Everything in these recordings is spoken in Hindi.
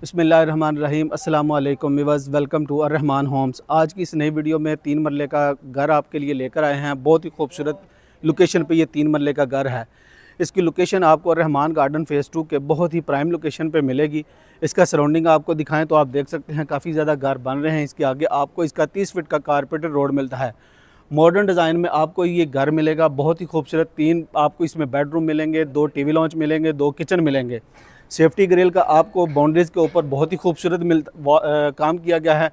बिस्मिल्लाहिर्रहमानिर्रहीम अस्सलाम वालेकुम व्यूअर्स, वेलकम टू अर्रहमान होम्स। आज की इस नई वीडियो में 3 मरले का घर आपके लिए लेकर आए हैं। बहुत ही खूबसूरत लोकेशन पे ये 3 मरले का घर है। इसकी लोकेशन आपको रहमान गार्डन फेज़ 2 के बहुत ही प्राइम लोकेशन पे मिलेगी। इसका सराउंडिंग आपको दिखाएं तो आप देख सकते हैं काफ़ी ज़्यादा घर बन रहे हैं। इसके आगे आपको इसका 30 फीट का कारपेटेड रोड मिलता है। मॉडर्न डिज़ाइन में आपको ये घर मिलेगा, बहुत ही खूबसूरत। 3 आपको इसमें बेडरूम मिलेंगे, 2 टीवी लॉन्च मिलेंगे, 2 किचन मिलेंगे। सेफ्टी ग्रिल का आपको बाउंड्रीज़ के ऊपर बहुत ही खूबसूरत काम किया गया है।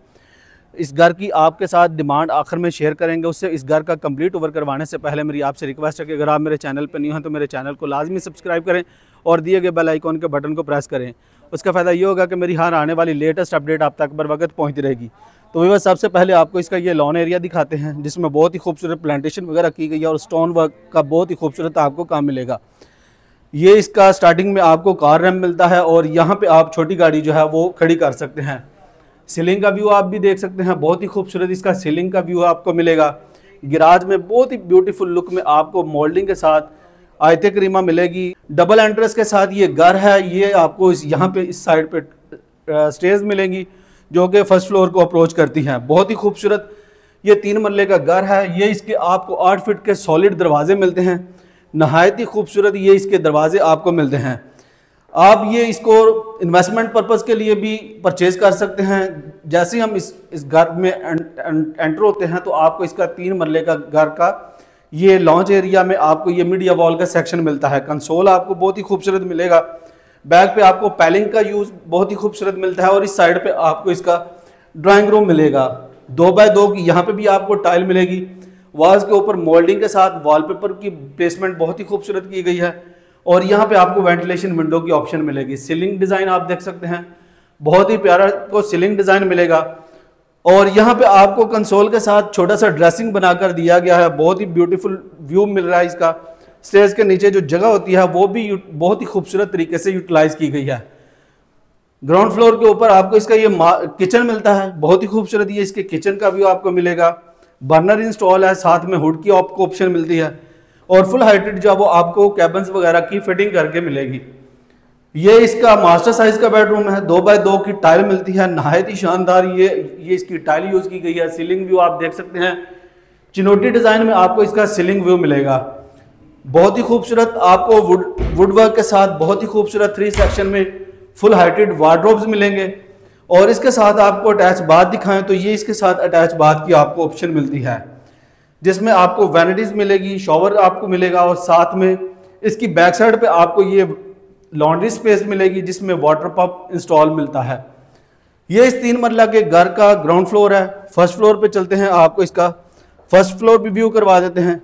इस घर की आपके साथ डिमांड आखिर में शेयर करेंगे। उससे इस घर का कंप्लीट ओवर करवाने से पहले मेरी आपसे रिक्वेस्ट है कि अगर आप मेरे चैनल पर न्यू हैं तो मेरे चैनल को लाजमी सब्सक्राइब करें और दिए गए बेल आइकॉन के बटन को प्रेस करें। उसका फ़ायदा ये होगा कि मेरी हर आने वाली लेटेस्ट अपडेट आप तक बर वक्त पहुँचती रहेगी। तो वही बस सबसे पहले आपको इसका ये लॉन एरिया दिखाते हैं, जिसमें बहुत ही खूबसूरत प्लांटेशन वगैरह की गई है और स्टोन वर्क का बहुत ही खूबसूरत आपको काम मिलेगा। ये इसका स्टार्टिंग में आपको कार रैम्प मिलता है और यहाँ पे आप छोटी गाड़ी जो है वो खड़ी कर सकते हैं। सीलिंग का व्यू आप भी देख सकते हैं, बहुत ही खूबसूरत इसका सीलिंग का व्यू आपको मिलेगा। गिराज में बहुत ही ब्यूटीफुल लुक में आपको मोल्डिंग के साथ आयते करीमा मिलेगी। डबल एंट्रेंस के साथ ये घर है। ये आपको यहाँ पे इस साइड पे स्टेज मिलेंगी जो कि फर्स्ट फ्लोर को अप्रोच करती हैं। बहुत ही खूबसूरत ये 3 मरले का घर है। ये इसके आपको 8 फीट के सॉलिड दरवाजे मिलते हैं। नहायत ही खूबसूरत ये इसके दरवाजे आपको मिलते हैं। आप ये इसको इन्वेस्टमेंट पर्पज़ के लिए भी परचेज़ कर सकते हैं। जैसे ही हम इस घर में एंटर होते हैं तो आपको इसका 3 मरले का घर का ये लॉन्च एरिया में आपको ये मीडिया वॉल का सेक्शन मिलता है। कंसोल आपको बहुत ही खूबसूरत मिलेगा। बैक पे आपको पैलिंग का यूज़ बहुत ही खूबसूरत मिलता है और इस साइड पे आपको इसका ड्राइंग रूम मिलेगा। 2x2 की यहाँ पे भी आपको टाइल मिलेगी। वॉल्स के ऊपर मोल्डिंग के साथ वॉलपेपर की प्लेसमेंट बहुत ही खूबसूरत की गई है और यहाँ पे आपको वेंटिलेशन विंडो की ऑप्शन मिलेगी। सीलिंग डिज़ाइन आप देख सकते हैं, बहुत ही प्यारा को सीलिंग डिज़ाइन मिलेगा। और यहाँ पे आपको कंसोल के साथ छोटा सा ड्रेसिंग बनाकर दिया गया है। बहुत ही ब्यूटीफुल व्यू मिल रहा है इसका। स्टेज के नीचे जो जगह होती है वो भी बहुत ही खूबसूरत तरीके से यूटिलाइज की गई है। ग्राउंड फ्लोर के ऊपर आपको इसका ये किचन मिलता है, बहुत ही खूबसूरत। ये इसके किचन का व्यू आपको मिलेगा। बर्नर इंस्टॉल है, साथ में हुड की आपको ऑप्शन मिलती है और फुल हाइटेड जो वो आपको कैबिन्स वगैरह की फिटिंग करके मिलेगी। ये इसका मास्टर साइज का बेडरूम है। 2x2 की टाइल मिलती है, नहायत ही शानदार ये इसकी टाइल यूज की गई है। सीलिंग व्यू आप देख सकते हैं, चिनोटी डिजाइन में आपको इसका सीलिंग व्यू मिलेगा। बहुत ही खूबसूरत आपको वुड वर्क के साथ बहुत ही खूबसूरत 3 सेक्शन में फुल हाइटेड वार्डरोब्स मिलेंगे। और इसके साथ आपको अटैच बाथ दिखाएं तो ये इसके साथ अटैच बाथ की आपको ऑप्शन मिलती है, जिसमें आपको वैनिटीज मिलेगी, शॉवर आपको मिलेगा और साथ में इसकी बैक साइड पे आपको ये लॉन्ड्री स्पेस मिलेगी जिसमें वाटर पंप इंस्टॉल मिलता है। ये इस 3 मरला के घर का ग्राउंड फ्लोर है। फर्स्ट फ्लोर पे चलते हैं, आपको इसका फर्स्ट फ्लोर भी व्यू करवा देते हैं।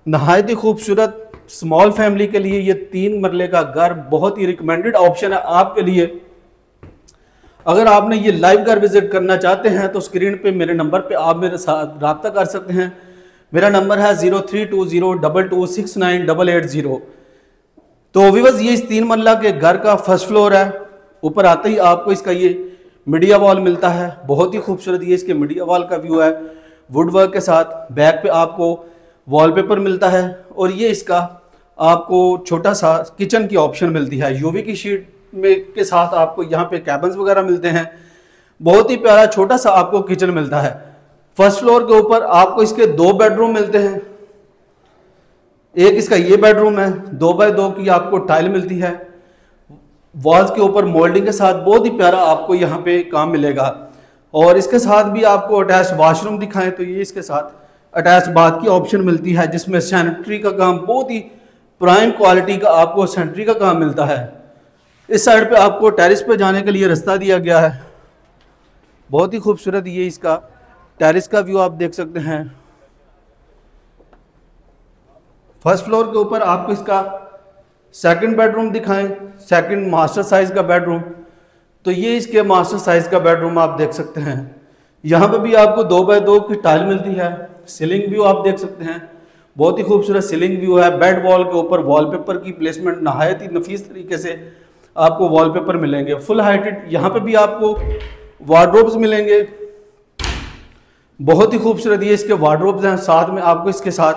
नहायत ही खूबसूरत स्मॉल फैमिली के लिए ये 3 मरले का घर बहुत ही रिकमेंडेड ऑप्शन है आपके लिए। अगर आपने ये लाइव घर विजिट करना चाहते हैं तो स्क्रीन पे मेरे नंबर पे आप मेरे साथ रब्ता कर सकते हैं। मेरा नंबर है 032022698880। तो व्यूअर्स, ये इस 3 मरला के घर का फर्स्ट फ्लोर है। ऊपर आते ही आपको इसका ये मीडिया वॉल मिलता है, बहुत ही खूबसूरत ये इसके मीडिया वॉल का व्यू है वुड वर्क के साथ। बैक पे आपको वॉलपेपर मिलता है और ये इसका आपको छोटा सा किचन की ऑप्शन मिलती है। यूवी की शीट में के साथ आपको यहाँ पे कैबिन्स वगैरह मिलते हैं। बहुत ही प्यारा छोटा सा आपको किचन मिलता है। फर्स्ट फ्लोर के ऊपर आपको इसके 2 बेडरूम मिलते हैं। एक इसका ये बेडरूम है, 2x2 की आपको टाइल मिलती है। वॉल्स के ऊपर मोल्डिंग के साथ बहुत ही प्यारा आपको यहाँ पे काम मिलेगा। और इसके साथ भी आपको अटैच वाशरूम दिखाएं तो ये इसके साथ अटैच बाथ की ऑप्शन मिलती है, जिसमें सैनिटरी का काम बहुत ही प्राइम क्वालिटी का आपको सैनिटरी का काम मिलता है। इस साइड पे आपको टेरिस पे जाने के लिए रास्ता दिया गया है। बहुत ही खूबसूरत ये इसका टेरिस का व्यू आप देख सकते हैं। फर्स्ट फ्लोर के ऊपर आपको इसका सेकंड बेडरूम दिखाएं, सेकंड मास्टर साइज का बेडरूम। तो ये इसके मास्टर साइज का बेडरूम आप देख सकते हैं। यहाँ पे भी आपको 2x2 की टाइल मिलती है। सीलिंग व्यू आप देख सकते हैं, बहुत ही खूबसूरत सीलिंग व्यू है। बेड वॉल के ऊपर वॉलपेपर की प्लेसमेंट नहायत ही नफीस तरीके से आपको वॉलपेपर मिलेंगे। फुल हाइटेड यहाँ पे भी आपको वार्डरोब्स मिलेंगे, बहुत ही खूबसूरत ये इसके वार्डरोब्स हैं। साथ में आपको इसके साथ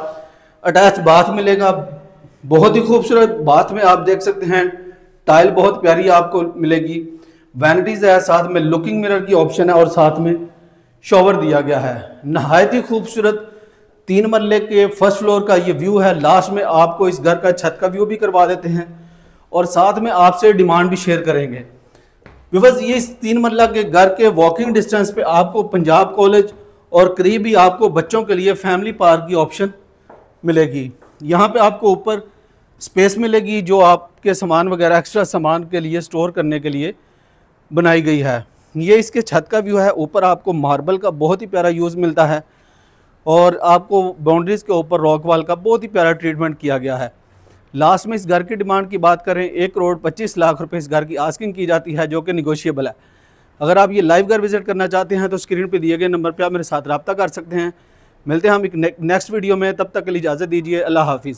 अटैच बाथ मिलेगा, बहुत ही खूबसूरत बाथ में आप देख सकते हैं टाइल बहुत प्यारी आपको मिलेगी। वैनिटीज़ है, साथ में लुकिंग मिरर की ऑप्शन है और साथ में शॉवर दिया गया है। नहायत ही खूबसूरत 3 मरले के फर्स्ट फ्लोर का ये व्यू है। लास्ट में आपको इस घर का छत का व्यू भी करवा देते हैं और साथ में आपसे डिमांड भी शेयर करेंगे। व्यूअर्स, ये इस 3 मरला के घर के वॉकिंग डिस्टेंस पे आपको पंजाब कॉलेज और करीब ही आपको बच्चों के लिए फैमिली पार्क की ऑप्शन मिलेगी। यहाँ पे आपको ऊपर स्पेस मिलेगी जो आपके सामान वगैरह एक्स्ट्रा सामान के लिए स्टोर करने के लिए बनाई गई है। ये इसके छत का व्यू है। ऊपर आपको मार्बल का बहुत ही प्यारा यूज़ मिलता है और आपको बाउंड्रीज़ के ऊपर रॉक वाल का बहुत ही प्यारा ट्रीटमेंट किया गया है। लास्ट में इस घर की डिमांड की बात करें, 1,25,00,000 रुपए इस घर की आस्किंग की जाती है, जो कि निगोशिएबल है। अगर आप ये लाइव घर विजिट करना चाहते हैं तो स्क्रीन पे दिए गए नंबर पे आप मेरे साथ रब्ता कर सकते हैं। मिलते हैं हम एक नेक्स्ट वीडियो में, तब तक के लिए इजाज़त दीजिए। अल्लाह हाफिज़।